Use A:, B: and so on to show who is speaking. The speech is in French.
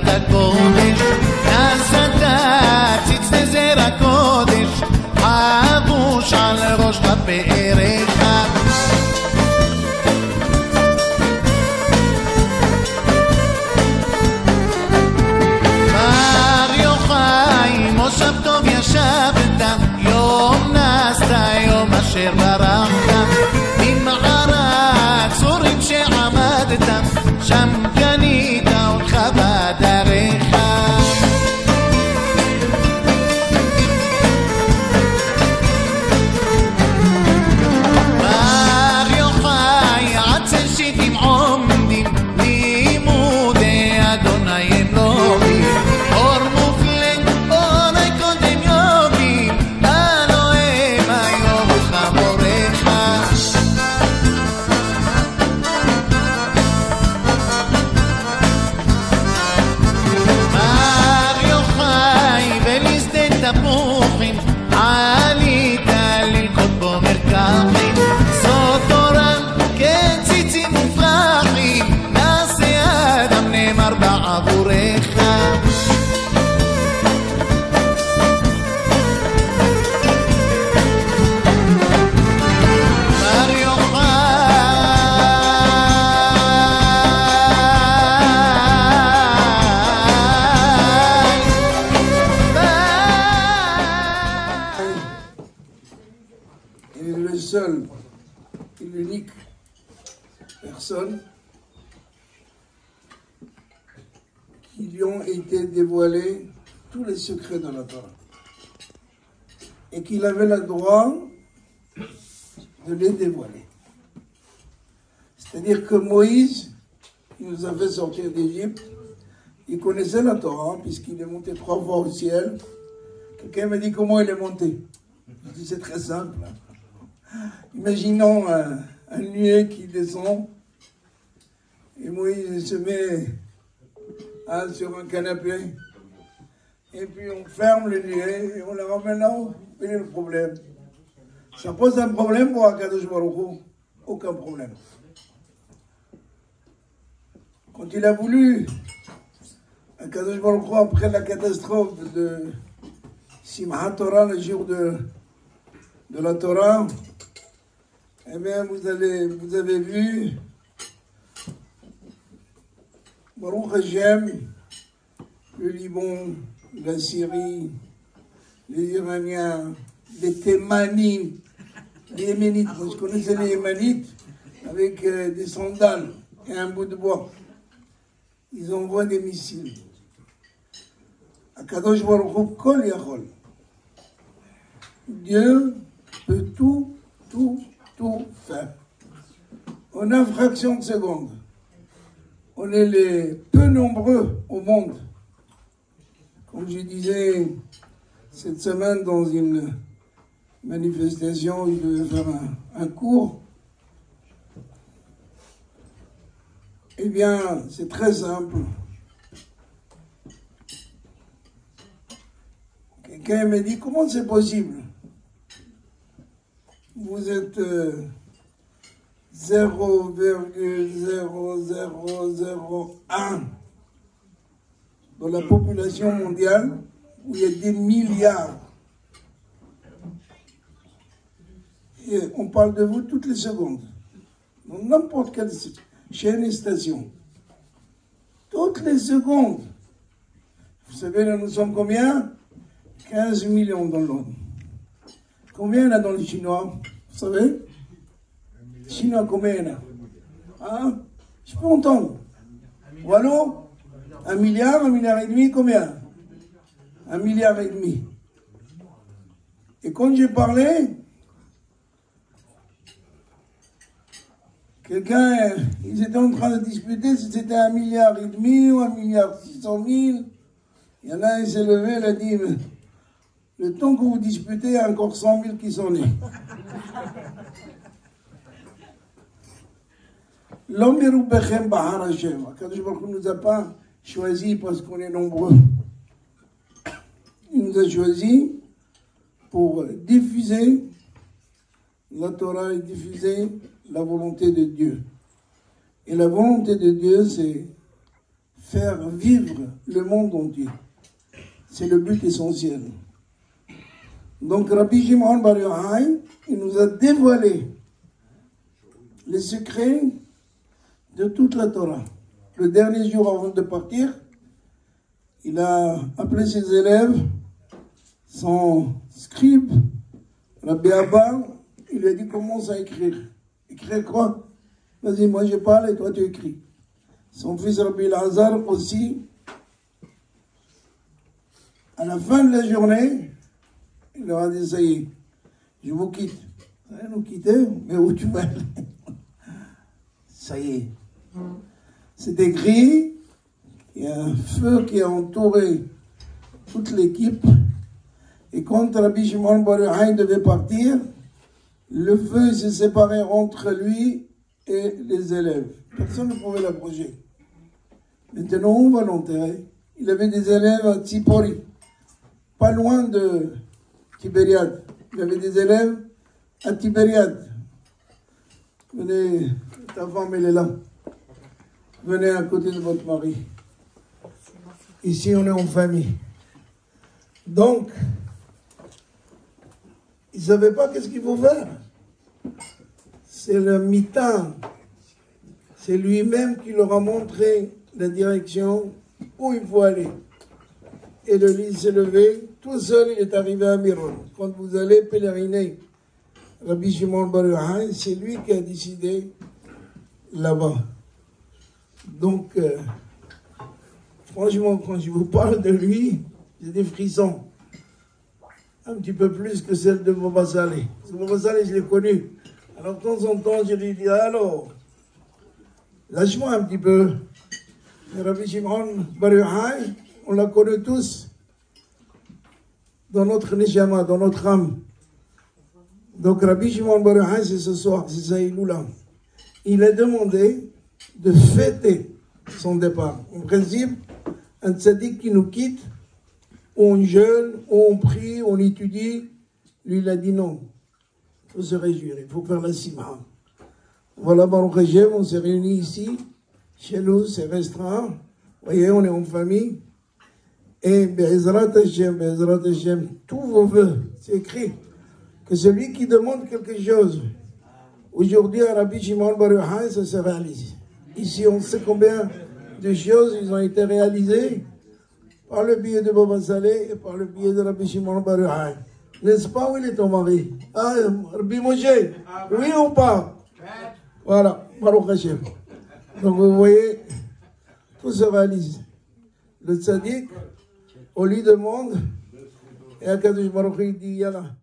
A: הקודש נסעת צצתי זר הקודש חבוש על ראש כפארך בר יוחאי מושב טוב ישבת יום נסת יום אשר ברחת ממערת צורים שעמדת שם קנית אותך בדרך בר יוחאי עצל שיטים עומדים לימודי אדוני הם לובים אור מופלג אורי קודם יובים אלוהים היום חמורך תפוחים עלית ללכות בו מרקחים זאת תורה כן ציצים מופרחים נעשה אדם נאמר בעבורך בר יוחאי
B: seul et l'unique personne qui lui ont été dévoilés tous les secrets de la Torah et qu'il avait le droit de les dévoiler. C'est-à-dire que Moïse, qui nous a fait sortir d'Égypte, il connaissait la Torah puisqu'il est monté 3 fois au ciel. Quelqu'un m'a dit comment il est monté. Je dis c'est très simple. Imaginons un nuée qui descend et Moïse se met sur un canapé et puis on ferme le nuée et on le ramène là-haut. Quel est le problème? Ça pose un problème pour Akadosh Baruch Hu? Aucun problème. Quand il a voulu, Akadosh Baruch Hu, après la catastrophe de Simchat Torah, le jour de la Torah, eh bien, vous avez vu, Baruch Hashem, le Liban, la Syrie, les Iraniens, les Thémanim, les Yéménites. Je connaissais les Yéménites avec des sandales et un bout de bois. Ils envoient des missiles. Akadosh Baruch Hu Kol Yachol. Dieu peut tout faire. En une fraction de seconde. On est les peu nombreux au monde. Comme je disais cette semaine dans une manifestation, il devait faire un cours. Eh bien, c'est très simple. Quelqu'un m'a dit, comment c'est possible? Vous êtes 0,0001 dans la population mondiale où il y a des milliards. Et on parle de vous toutes les secondes. Dans n'importe quelle chaîne et station. Toutes les secondes. Vous savez, là, nous sommes combien? 15 millions dans le monde. Combien il y en a dans les Chinois? Vous savez? Chinois combien? Hein? Je peux entendre. Voilà. 1 milliard et demi, combien? 1 milliard et demi. Et quand j'ai parlé, quelqu'un, ils étaient en train de discuter si c'était 1 milliard et demi ou 1 milliard 600 000. Il y en a un, il s'est levé, il a dit, le temps que vous disputez, il y a encore 100 000 qui sont nés. L'homme est Bechem Bahar Hashem. Kadosh Baruch Hu ne nous a pas choisi parce qu'on est nombreux. Il nous a choisi pour diffuser la Torah et diffuser la volonté de Dieu. Et la volonté de Dieu, c'est faire vivre le monde entier. C'est le but essentiel. Donc Rabbi Shimon Bar Yochai, il nous a dévoilé les secrets de toute la Torah. Le dernier jour avant de partir, il a appelé ses élèves, son scribe, Rabbi Abba, il lui a dit commence à écrire. Écrire quoi? Vas-y, moi je parle et toi tu écris. Son fils Rabbi Lazar aussi, à la fin de la journée, il leur a dit ça y est, je vous quitte. Vous allez nous quitter, mais où tu vas aller? Ça y est. C'est écrit, il y a un feu qui a entouré toute l'équipe. Et quand Rabbi Shimon Bar Yochai devait partir, le feu s'est séparé entre lui et les élèves. Personne ne pouvait l'approcher. Maintenant, on va l'enterrer. Il avait des élèves à Tzipori, pas loin de Tibériade. Il avait des élèves à Tibériade. Venez, ta femme, elle est là. Venez à côté de votre mari. Ici, on est en famille. Donc, ils ne savaient pas qu'est-ce qu'il faut faire. C'est le mi-temps. C'est lui-même qui leur a montré la direction où il faut aller. Et le lit s'est levé. Tout seul, il est arrivé à Miron. Quand vous allez pèleriner Rabbi Shimon Bar Yochai, c'est lui qui a décidé là-bas. Donc, franchement, quand je vous parle de lui, j'ai des frissons. Un petit peu plus que celle de Baba Saleh. Baba Saleh, je l'ai connu. Alors, de temps en temps, je lui dis, alors, lâche-moi un petit peu. Et Rabbi Shimon Bar Yochai, on la connaît tous dans notre neshama, dans notre âme. Donc, Rabbi Shimon Bar Yochai, c'est ce soir, c'est ça, il a demandé de fêter son départ. En principe, un tzaddik qui nous quitte, on jeûne, on prie, on étudie. Lui, il a dit non. Il faut se réjouir, il faut faire la sima. Voilà, Baruch Hashem, on s'est réunis ici. Chez nous, c'est restreint. Vous voyez, on est en famille. Et Be'ezrat Hashem, tous vos vœux, c'est écrit que celui qui demande quelque chose, aujourd'hui, à Rabbi Shimon Bar Yochai, ça se réalise. Ici, on sait combien de choses ils ont été réalisées par le biais de Baba Saleh et par le biais de Rabbi Shimon Bar Yochai. N'est-ce pas, où il est ton mari? Ah, Rabbi Moshe, oui ou pas? Voilà, Baruch Hashem. Donc vous voyez, tout se réalise. Le tzaddik, on lui demande, et Akadosh Baruch Hu dit, Yallah.